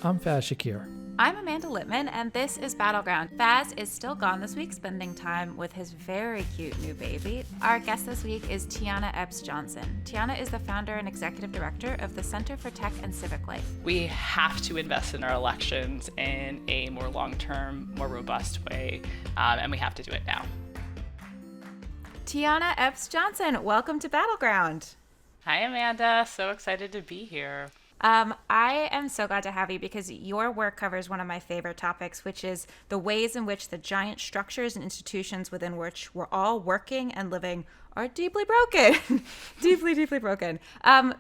I'm Faz Shakir. I'm Amanda Litman, and this is Battleground. Faz is still gone this week, spending time with his very cute new baby. Our guest this week is Tiana Epps-Johnson. Tiana is the founder and executive director of the Center for Tech and Civic Life. We have to invest in our elections in a more long-term, more robust way, and we have to do it now. Tiana Epps-Johnson, welcome to Battleground. Hi, Amanda. So excited to be here. I am so glad to have you because your work covers one of my favorite topics, which is the ways in which the giant structures and institutions within which we're all working and living are deeply broken. deeply broken.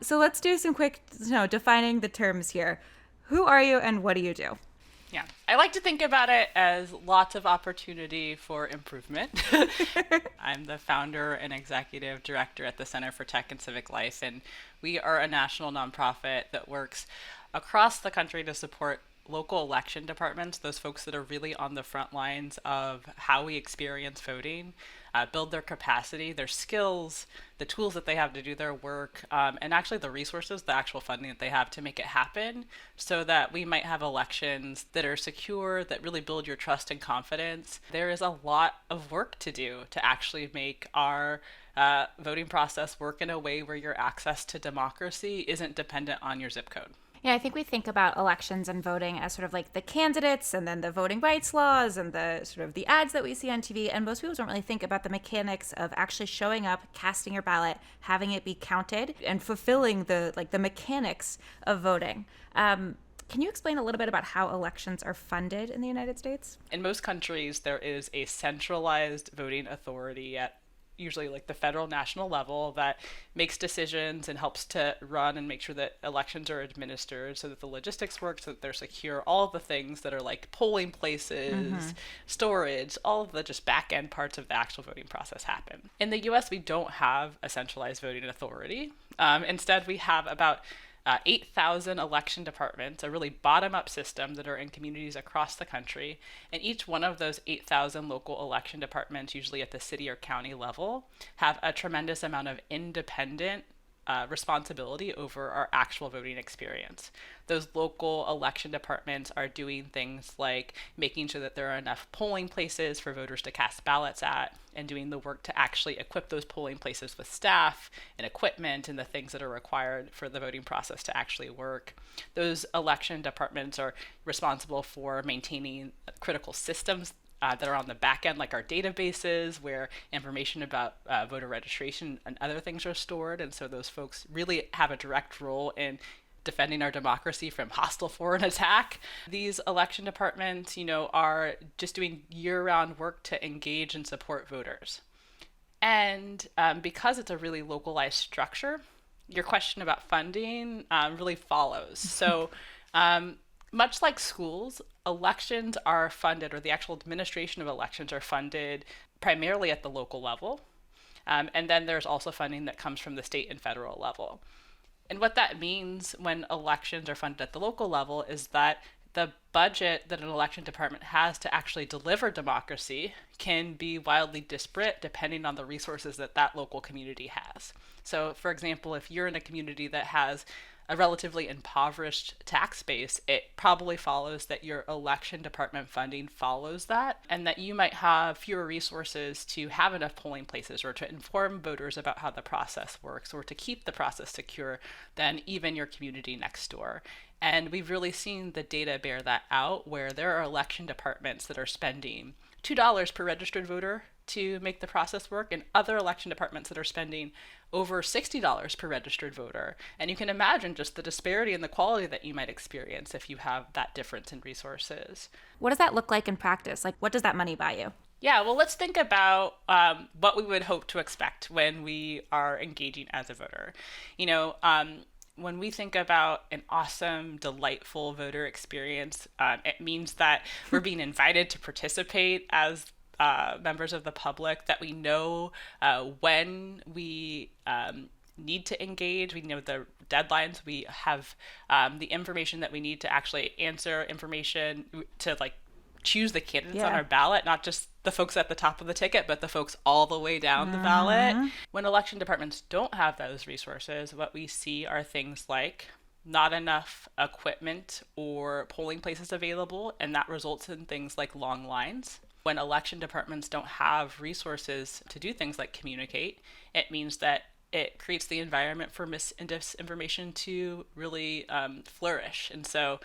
So let's do some quick, defining the terms here. Who are you and what do you do? Yeah, I like to think about it as lots of opportunity for improvement. I'm the founder and executive director at the Center for Tech and Civic Life, and we are a national nonprofit that works across the country to support local election departments, those folks that are really on the front lines of how we experience voting, build their capacity, their skills, the tools that they have to do their work, and actually the resources, the actual funding that they have to make it happen so that we might have elections that are secure, that really build your trust and confidence. There is a lot of work to do to actually make our voting process work in a way where your access to democracy isn't dependent on your zip code. Yeah, I think we think about elections and voting as sort of like the candidates and then the voting rights laws and the sort of the ads that we see on TV. And most people don't really think about the mechanics of actually showing up, casting your ballot, having it be counted, and fulfilling the mechanics of voting. Can you explain a little bit about how elections are funded in the United States? In most countries, there is a centralized voting authority at usually like the federal national level that makes decisions and helps to run and make sure that elections are administered so that the logistics work, so that they're secure, all of the things that are like polling places, storage, all of the just back end parts of the actual voting process happen. In the US, we don't have a centralized voting authority. Instead, we have about 8,000 election departments, a really bottom-up system that are in communities across the country. And each one of those 8,000 local election departments, usually at the city or county level, have a tremendous amount of independent responsibility over our actual voting experience. Those local election departments are doing things like making sure that there are enough polling places for voters to cast ballots at, and doing the work to actually equip those polling places with staff and equipment and the things that are required for the voting process to actually work. Those election departments are responsible for maintaining critical systems that are on the back end, like our databases, where information about voter registration and other things are stored. And so those folks really have a direct role in defending our democracy from hostile foreign attack. These election departments, are just doing year-round work to engage and support voters. And because it's a really localized structure, your question about funding really follows. So much like schools, elections are funded, or the actual administration of elections are funded primarily at the local level. And then there's also funding that comes from the state and federal level. And what that means when elections are funded at the local level is that the budget that an election department has to actually deliver democracy can be wildly disparate depending on the resources that that local community has. So, for example, if you're in a community that has a relatively impoverished tax base, it probably follows that your election department funding follows that, and that you might have fewer resources to have enough polling places or to inform voters about how the process works or to keep the process secure than even your community next door. And we've really seen the data bear that out, where there are election departments that are spending $2 per registered voter to make the process work, and other election departments that are spending over $60 per registered voter. And you can imagine just the disparity in the quality that you might experience if you have that difference in resources. What does that look like in practice? Like, what does that money buy you? Yeah, well, let's think about what we would hope to expect when we are engaging as a voter. When we think about an awesome, delightful voter experience, it means that we're being invited to participate as members of the public, that we know when we need to engage, we know the deadlines, we have the information that we need to actually answer information to choose the candidates on our ballot, not just the folks at the top of the ticket, but the folks all the way down the ballot. When election departments don't have those resources, what we see are things like not enough equipment or polling places available, and that results in things like long lines. When election departments don't have resources to do things like communicate, it means that it creates the environment for mis and disinformation to really flourish. And so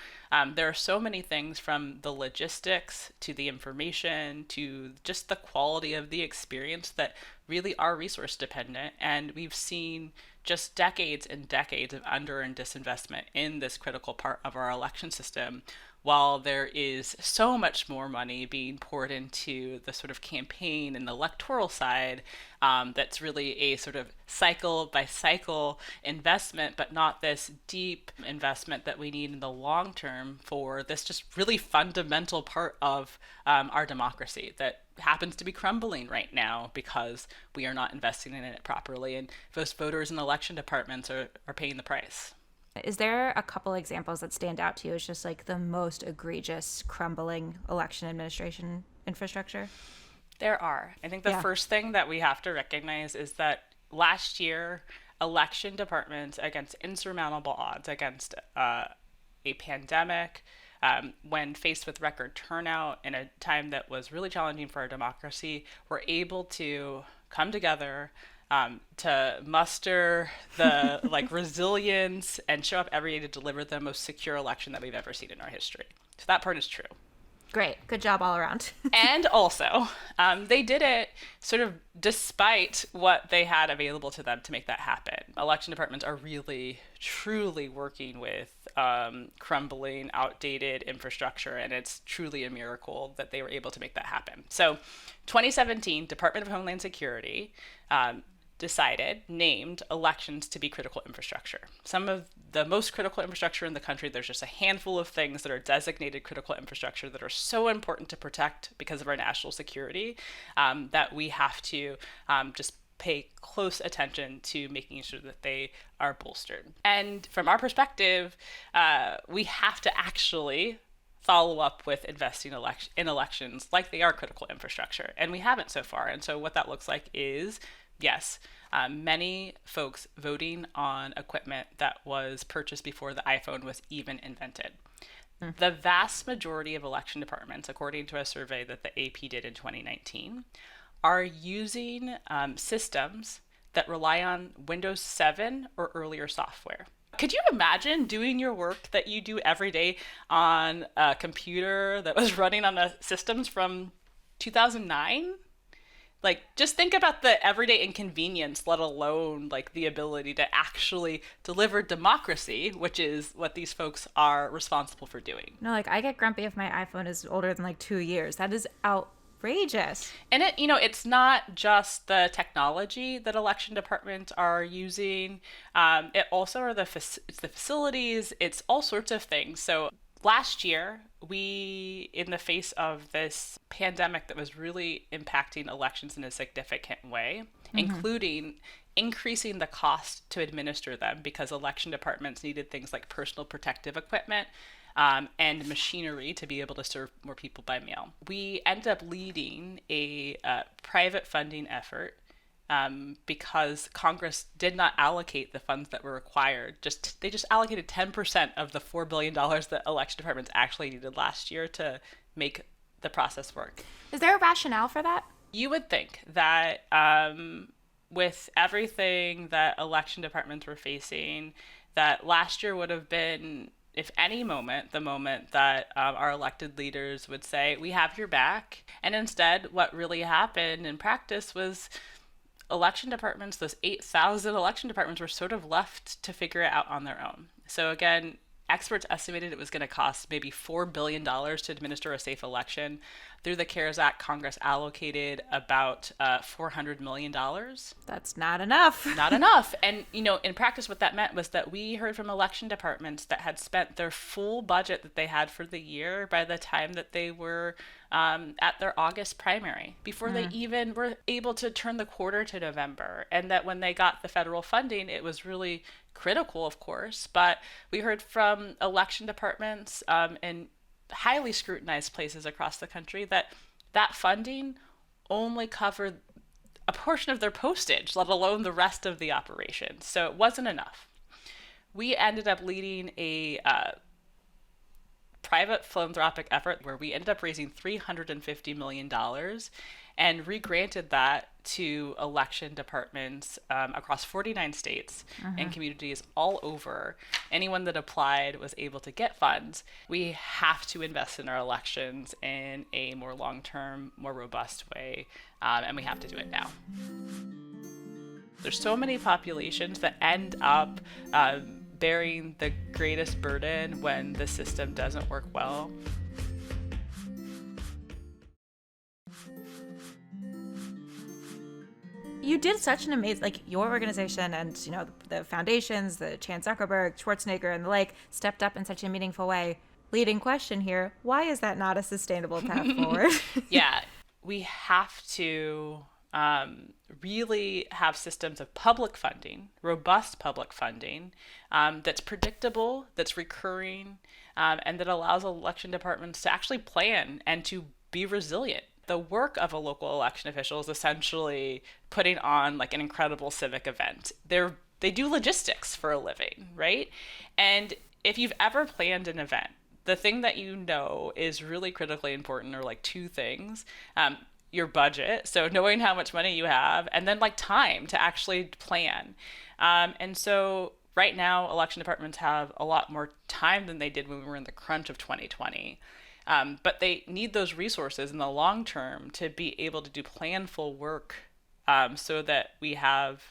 there are so many things, from the logistics to the information to just the quality of the experience, that really are resource dependent. And we've seen just decades and decades of under and disinvestment in this critical part of our election system, while there is so much more money being poured into the sort of campaign and the electoral side, that's really a sort of cycle by cycle investment, but not this deep investment that we need in the long term for this just really fundamental part of our democracy that happens to be crumbling right now because we are not investing in it properly. And most voters and election departments are paying the price. Is there a couple examples that stand out to you as just like the most egregious crumbling election administration infrastructure? There are. I think the first thing that we have to recognize is that last year, election departments, against insurmountable odds, against a pandemic, when faced with record turnout in a time that was really challenging for our democracy, were able to come together, to muster the resilience and show up every day to deliver the most secure election that we've ever seen in our history. So that part is true. Great. Good job all around. And also, they did it sort of despite what they had available to them to make that happen. Election departments are really, truly working with crumbling, outdated infrastructure, and it's truly a miracle that they were able to make that happen. So 2017, Department of Homeland Security named elections to be critical infrastructure. Some of the most critical infrastructure in the country, there's just a handful of things that are designated critical infrastructure that are so important to protect because of our national security, that we have to just pay close attention to making sure that they are bolstered. And from our perspective, we have to actually follow up with investing in elections like they are critical infrastructure. And we haven't so far. And so what that looks like is, yes, many folks voting on equipment that was purchased before the iPhone was even invented. The vast majority of election departments, according to a survey that the AP did in 2019, are using systems that rely on Windows 7 or earlier software. Could you imagine doing your work that you do every day on a computer that was running on the systems from 2009? Just think about the everyday inconvenience, let alone the ability to actually deliver democracy, which is what these folks are responsible for doing. No, I get grumpy if my iPhone is older than 2 years. That is outrageous. And it's not just the technology that election departments are using. It also are it's the facilities. It's all sorts of things. So last year, we, in the face of this pandemic that was really impacting elections in a significant way, including increasing the cost to administer them because election departments needed things like personal protective equipment and machinery to be able to serve more people by mail. We ended up leading a private funding effort because Congress did not allocate the funds that were required. They just allocated 10% of the $4 billion that election departments actually needed last year to make the process work. Is there a rationale for that? You would think that with everything that election departments were facing, that last year would have been, if any moment, the moment that our elected leaders would say, we have your back. And instead, what really happened in practice was election departments, those 8,000 election departments, were sort of left to figure it out on their own. So again, experts estimated it was going to cost maybe $4 billion to administer a safe election. Through the CARES Act, Congress allocated about $400 million. That's not enough. Not enough. And, in practice, what that meant was that we heard from election departments that had spent their full budget that they had for the year by the time that they were at their August primary, before they even were able to turn the quarter to November. And that when they got the federal funding, it was really critical, of course. But we heard from election departments and highly scrutinized places across the country that funding only covered a portion of their postage, let alone the rest of the operation. So it wasn't enough. We ended up leading a private philanthropic effort where we ended up raising $350 million and re-granted that to election departments across 49 states and communities all over. Anyone that applied was able to get funds. We have to invest in our elections in a more long-term, more robust way, and we have to do it now. There's so many populations that end up bearing the greatest burden when the system doesn't work well. You did such an amazing, like, your organization and, you know, the foundations, the Chan Zuckerberg, Schwarzenegger, and the like, stepped up in such a meaningful way. Leading question here, why is that not a sustainable path forward? Yeah, we have to really have systems of public funding, robust public funding, that's predictable, that's recurring, and that allows election departments to actually plan and to be resilient. The work of a local election official is essentially putting on like an incredible civic event. They do logistics for a living, right? And if you've ever planned an event, the thing that you know is really critically important are like two things. Your budget, so knowing how much money you have, and then like time to actually plan. And so right now, election departments have a lot more time than they did when we were in the crunch of 2020. But they need those resources in the long term to be able to do planful work, so that we have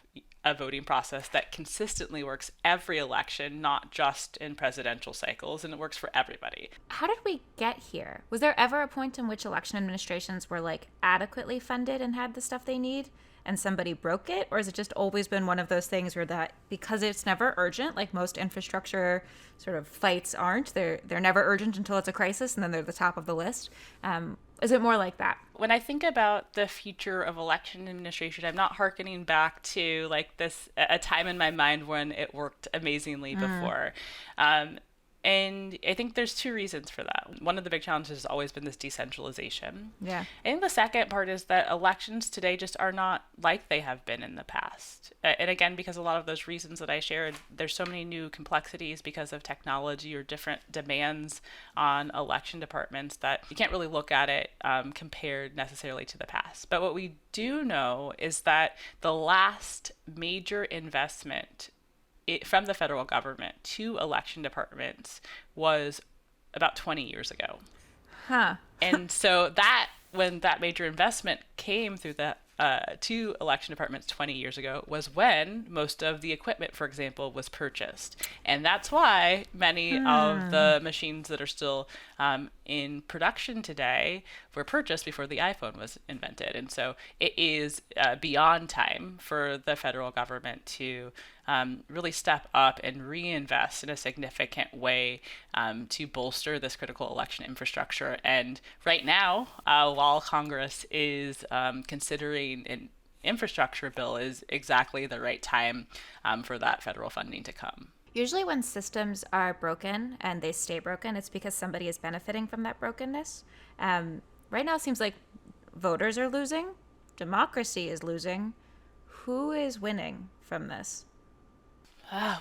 a voting process that consistently works every election, not just in presidential cycles, and it works for everybody. How did we get here? Was there ever a point in which election administrations were like adequately funded and had the stuff they need and somebody broke it? Or has it just always been one of those things where that, because it's never urgent, like most infrastructure sort of fights aren't, they're never urgent until it's a crisis and then they're the top of the list? Is it more like that? When I think about the future of election administration, I'm not hearkening back to like this, a time in my mind when it worked amazingly before. And I think there's two reasons for that. One of the big challenges has always been this decentralization. Yeah. I think the second part is that elections today just are not like they have been in the past. And again, because a lot of those reasons that I shared, there's so many new complexities because of technology or different demands on election departments that you can't really look at it compared necessarily to the past. But what we do know is that the last major investment from the federal government to election departments was about 20 years ago. And so that when that major investment came through the to election departments 20 years ago was when most of the equipment, for example, was purchased. And that's why many of the machines that are still in production today were purchased before the iPhone was invented. And so it is beyond time for the federal government to really step up and reinvest in a significant way to bolster this critical election infrastructure. And right now, while Congress is considering an infrastructure bill, is exactly the right time for that federal funding to come. Usually when systems are broken and they stay broken, it's because somebody is benefiting from that brokenness. Right now it seems like voters are losing, democracy is losing. Who is winning from this?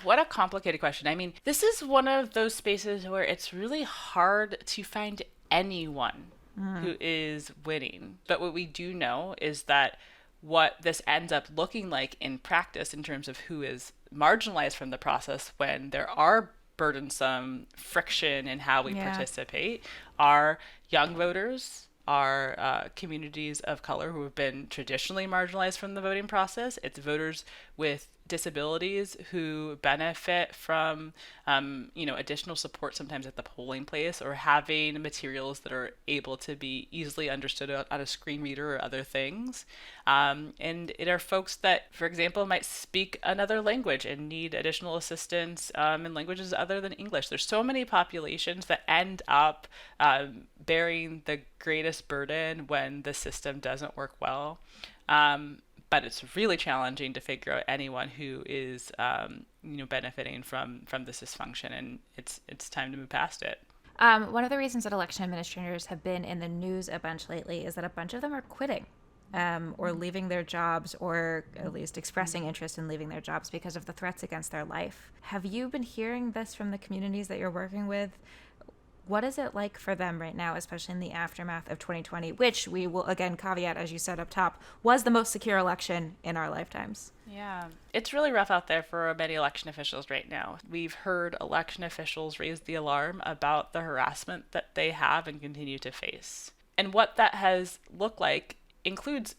What a complicated question. I mean, this is one of those spaces where it's really hard to find anyone who is winning. But what we do know is that what this ends up looking like in practice in terms of who is marginalized from the process when there are burdensome friction in how we participate are young voters, are communities of color who have been traditionally marginalized from the voting process. It's voters with disabilities who benefit from additional support sometimes at the polling place, or having materials that are able to be easily understood on a screen reader or other things. And it are folks that, for example, might speak another language and need additional assistance in languages other than English. There's so many populations that end up bearing the greatest burden when the system doesn't work well. But it's really challenging to figure out anyone who is, benefiting from this dysfunction, and it's time to move past it. One of the reasons that election administrators have been in the news a bunch lately is that a bunch of them are quitting. or leaving their jobs, or at least expressing interest in leaving their jobs because of the threats against their life. Have you been hearing this from the communities that you're working with? What is it like for them right now, especially in the aftermath of 2020, which we will again caveat, as you said up top, was the most secure election in our lifetimes? Yeah, it's really rough out there for many election officials right now. We've heard election officials raise the alarm about the harassment that they have and continue to face. And what that has looked like includes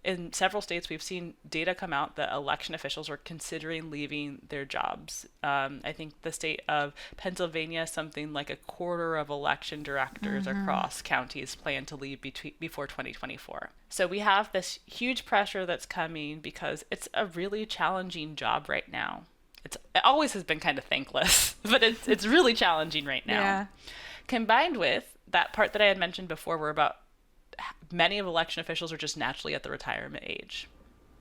in several states, we've seen data come out that election officials are considering leaving their jobs. I think the state of Pennsylvania, something like a quarter of election directors across counties plan to leave before 2024. So we have this huge pressure that's coming because it's a really challenging job right now. It always has been kind of thankless, but it's really challenging right now. Yeah. Combined with that part that I had mentioned before, where about many of election officials are just naturally at the retirement age.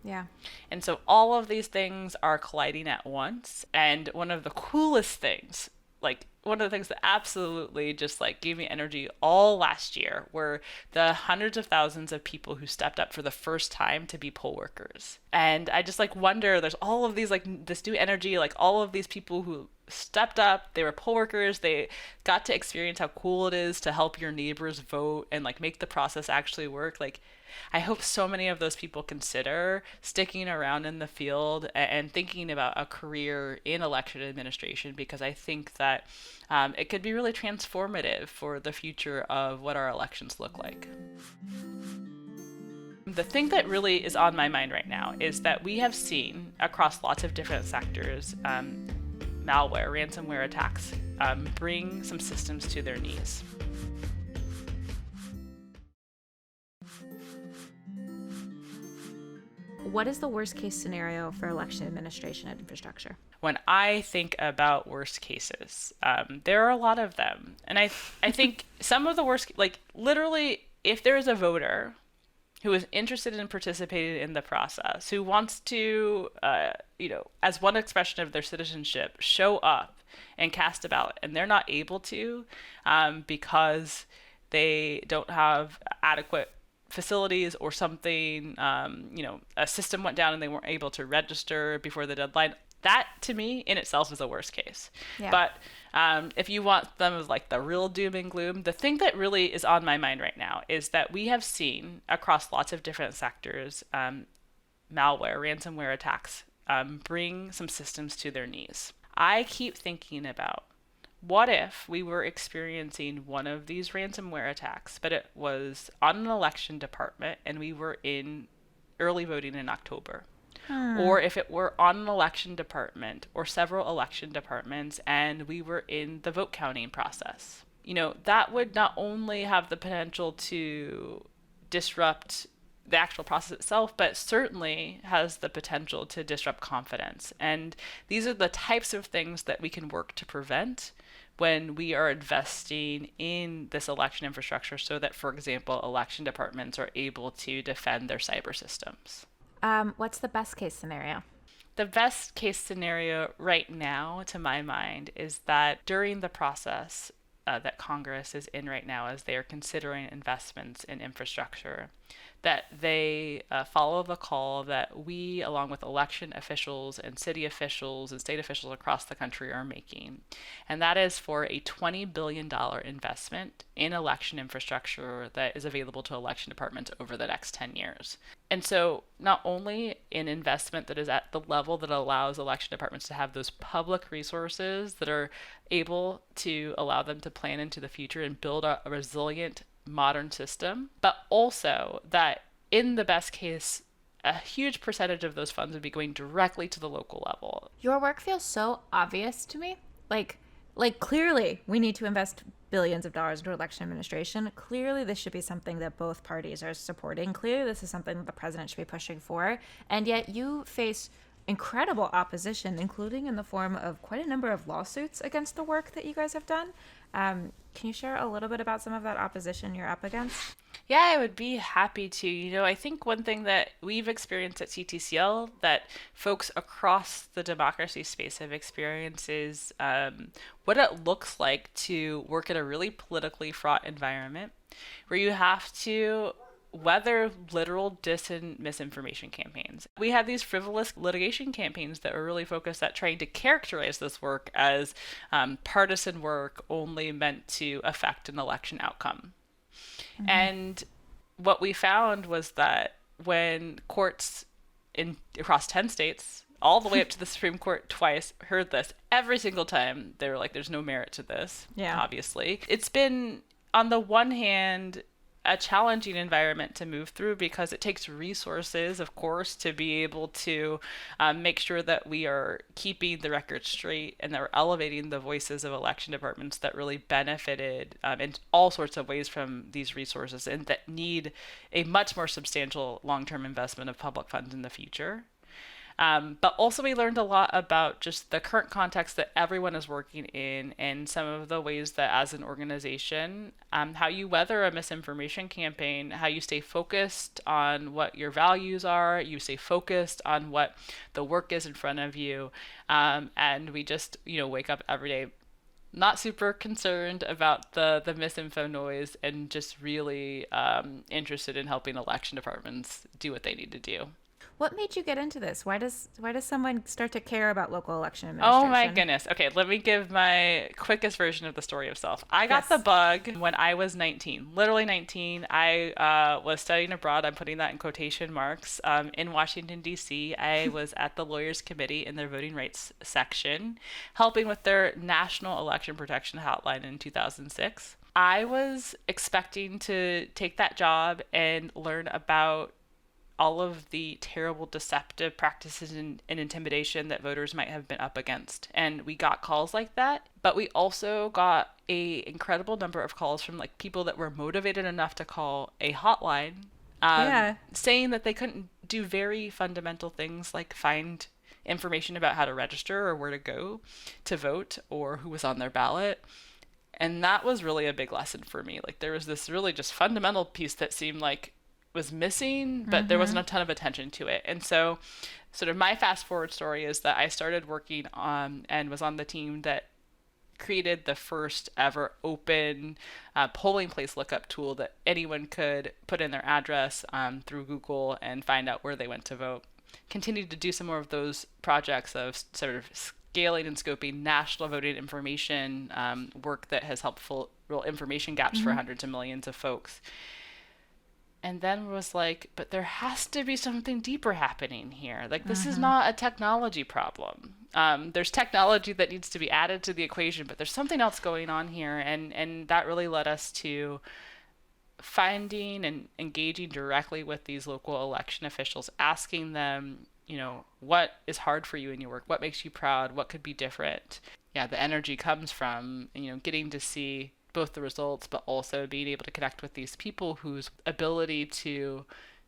Yeah. And so all of these things are colliding at once. And one of the coolest things, like one of the things that absolutely just like gave me energy all last year, were the hundreds of thousands of people who stepped up for the first time to be poll workers. And I just like wonder, there's all of these like this new energy, like all of these people who stepped up, they were poll workers, they got to experience how cool it is to help your neighbors vote and like make the process actually work. Like I hope so many of those people consider sticking around in the field and thinking about a career in election administration, because I think that it could be really transformative for the future of what our elections look like. The thing that really is on my mind right now is that we have seen across lots of different sectors malware, ransomware attacks bring some systems to their knees. What is the worst case scenario for election administration and infrastructure? When I think about worst cases, there are a lot of them. And I think some of the worst, like literally, if there is a voter who is interested in participating in the process, who wants to, as one expression of their citizenship, show up and cast a ballot, and they're not able to because they don't have adequate facilities or something, a system went down and they weren't able to register before the deadline. That, to me, in itself is a worst case. Yeah. But if you want them as like the real doom and gloom, the thing that really is on my mind right now is that we have seen across lots of different sectors malware, ransomware attacks bring some systems to their knees. I keep thinking about, what if we were experiencing one of these ransomware attacks, but it was on an election department and we were in early voting in October? Or if it were on an election department or several election departments and we were in the vote counting process. That would not only have the potential to disrupt the actual process itself, but certainly has the potential to disrupt confidence. And these are the types of things that we can work to prevent when we are investing in this election infrastructure so that, for example, election departments are able to defend their cyber systems. What's the best case scenario? The best case scenario right now, to my mind, is that during the process that Congress is in right now, as they are considering investments in infrastructure, that they follow the call that we, along with election officials and city officials and state officials across the country, are making. And that is for a $20 billion investment in election infrastructure that is available to election departments over the next 10 years. And so not only an investment that is at the level that allows election departments to have those public resources that are able to allow them to plan into the future and build a resilient modern system, but also that in the best case, a huge percentage of those funds would be going directly to the local level. Your work feels so obvious to me. Like clearly we need to invest billions of dollars into election administration. Clearly this should be something that both parties are supporting. Clearly this is something that the president should be pushing for. And yet you face incredible opposition, including in the form of quite a number of lawsuits against the work that you guys have done. Can you share a little bit about some of that opposition you're up against? Yeah, I would be happy to. I think one thing that we've experienced at CTCL that folks across the democracy space have experienced is what it looks like to work in a really politically fraught environment where you have to weather literal dis and misinformation campaigns. We had these frivolous litigation campaigns that were really focused at trying to characterize this work as partisan work only meant to affect an election outcome. Mm-hmm. And what we found was that when courts across 10 states, all the way up to the Supreme Court twice, heard this, every single time they were like, there's no merit to this, obviously. It's been, on the one hand, a challenging environment to move through because it takes resources, of course, to be able to make sure that we are keeping the record straight and that we're elevating the voices of election departments that really benefited in all sorts of ways from these resources and that need a much more substantial long-term investment of public funds in the future. But also we learned a lot about just the current context that everyone is working in and some of the ways that as an organization, how you weather a misinformation campaign, how you stay focused on what your values are, you stay focused on what the work is in front of you. And we just, wake up every day not super concerned about the misinfo noise and just really interested in helping election departments do what they need to do. What made you get into this? Why does someone start to care about local election administration? Oh my goodness. Okay, let me give my quickest version of the story of self. I got the bug when I was 19, literally 19. I was studying abroad. I'm putting that in quotation marks. In Washington, D.C., I was at the Lawyers Committee in their voting rights section, helping with their National Election Protection Hotline in 2006. I was expecting to take that job and learn about all of the terrible deceptive practices and intimidation that voters might have been up against. And we got calls like that, but we also got a incredible number of calls from like people that were motivated enough to call a hotline, saying that they couldn't do very fundamental things like find information about how to register or where to go to vote or who was on their ballot. And that was really a big lesson for me. Like there was this really just fundamental piece that seemed like was missing, but there wasn't a ton of attention to it. And so sort of my fast forward story is that I started working on and was on the team that created the first ever open polling place lookup tool that anyone could put in their address through Google and find out where they went to vote. Continued to do some more of those projects of sort of scaling and scoping national voting information work that has helped fill real information gaps for hundreds of millions of folks. And then was like, but there has to be something deeper happening here. Like, this is not a technology problem. There's technology that needs to be added to the equation, but there's something else going on here. And that really led us to finding and engaging directly with these local election officials, asking them, what is hard for you in your work? What makes you proud? What could be different? Yeah, the energy comes from, getting to see both the results, but also being able to connect with these people whose ability to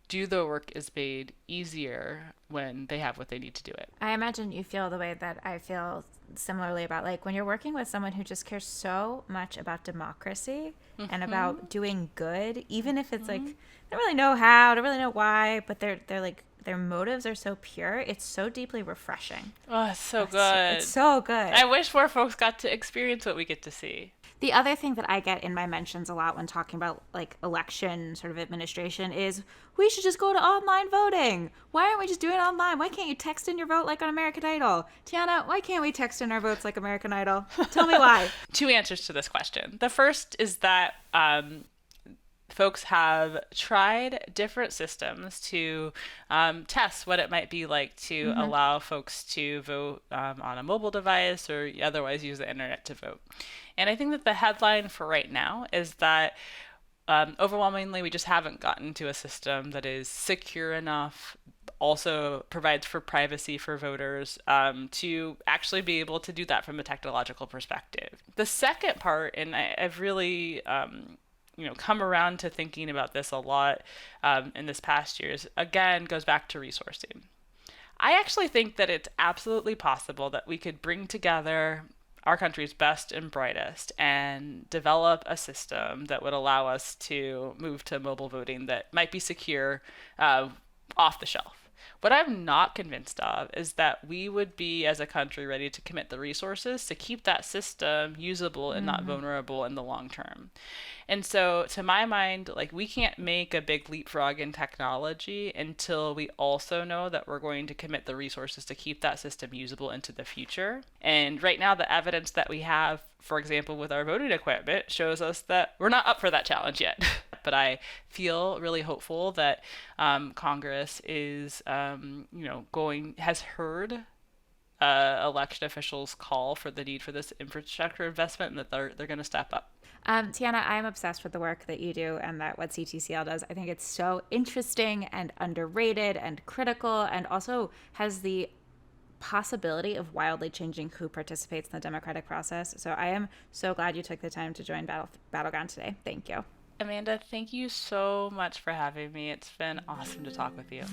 do the work is made easier when they have what they need to do it. I imagine you feel the way that I feel similarly about like when you're working with someone who just cares so much about democracy and about doing good, even if it's like, they don't really know how, don't really know why, but they're like, their motives are so pure. It's so deeply refreshing. Oh, it's so good. It's so good. I wish more folks got to experience what we get to see. The other thing that I get in my mentions a lot when talking about like election sort of administration is we should just go to online voting. Why aren't we just doing it online? Why can't you text in your vote like on American Idol? Tiana, why can't we text in our votes like American Idol? Tell me why. Two answers to this question. The first is that folks have tried different systems to test what it might be like to allow folks to vote on a mobile device or otherwise use the internet to vote. And I think that the headline for right now is that overwhelmingly we just haven't gotten to a system that is secure enough, also provides for privacy for voters to actually be able to do that from a technological perspective. The second part, and I've really come around to thinking about this a lot in this past years, again, goes back to resourcing. I actually think that it's absolutely possible that we could bring together our country's best and brightest and develop a system that would allow us to move to mobile voting that might be secure off the shelf. What I'm not convinced of is that we would be, as a country, ready to commit the resources to keep that system usable and not vulnerable in the long term. And so, to my mind, like, we can't make a big leapfrog in technology until we also know that we're going to commit the resources to keep that system usable into the future. And right now, the evidence that we have, for example, with our voting equipment, shows us that we're not up for that challenge yet. But I feel really hopeful that Congress is, has heard election officials' call for the need for this infrastructure investment, and that they're going to step up. Tiana, I'm obsessed with the work that you do and that what CTCL does. I think it's so interesting and underrated and critical, and also has the possibility of wildly changing who participates in the democratic process. So I am so glad you took the time to join Battleground today. Thank you. Amanda, thank you so much for having me. It's been awesome to talk with you.